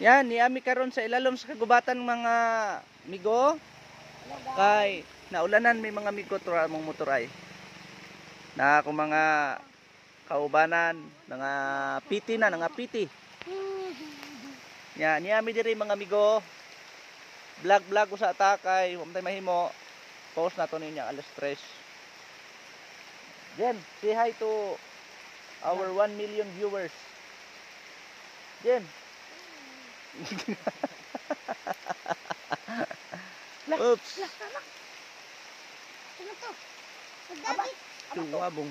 Yan, niami karon sa ilalom sa kagubatan mga migo. Kay naulanan may mga migo tura mong motor ay. Na akong mga kaubanan, mga piti na, mga piti. Yan, niami diri mga migo. Vlog ko sa atakay, huwag tayo mahimo. Post na to ninyo alas 3. Jen, say hi to our 1 million viewers. Jen. Oops. Ano to? Tuwabong.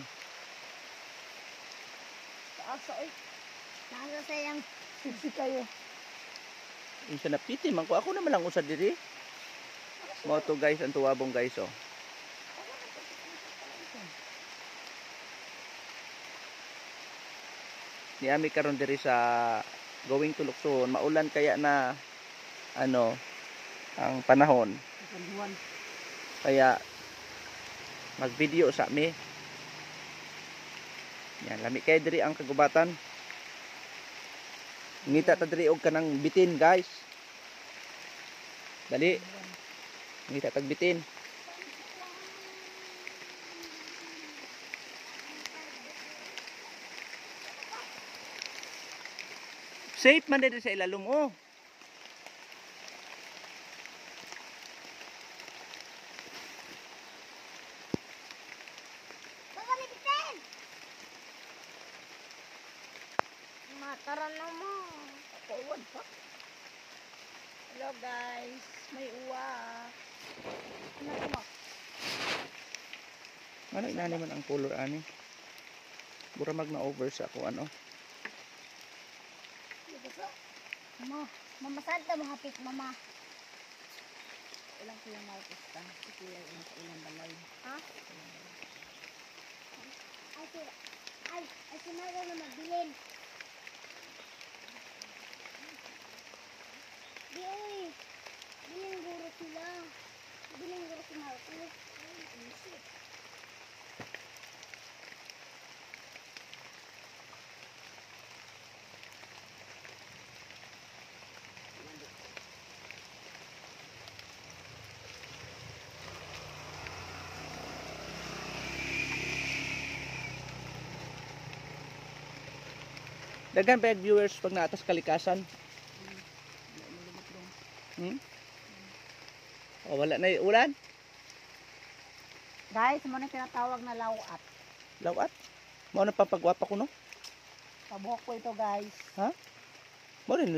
Asa oy. Nasa sayang siksi kayo. Isa na piti man ko. Ako naman lang usad diri. Mo to guys, ang tuwabong guys oh. Niami karon diri sa going to Lukson. Maulan kaya na ano ang panahon. Kaya mag-video sa mi. Yan, lami kay diri ang kagubatan. Ngita ta diri og kanang bitin, guys. Dali. Ngita tag bitin. Safe man diri sa ilalom oh. Tara na mo. Pakuwan pa. Hello guys. May uwak. Ano mo? Ano inani man ang color ani? Mura mag na over sa ako ano. Mama, mama saan ka mahapit mama? Ilang ko yung maupista. Sige lang sa ilang balay. Ha? Ay, sinaga na magbilin. Di oy. Biling guro sila. Biling guro si Marcos. Ay, isip. Daghan pa yung viewers pag naatas kalikasan. O wala na yung ulan? Guys, mo na tinatawag na lawat. Lawat? Mao na papagwapa ko no? Pabuhok ko ito guys. Ha? Mo rin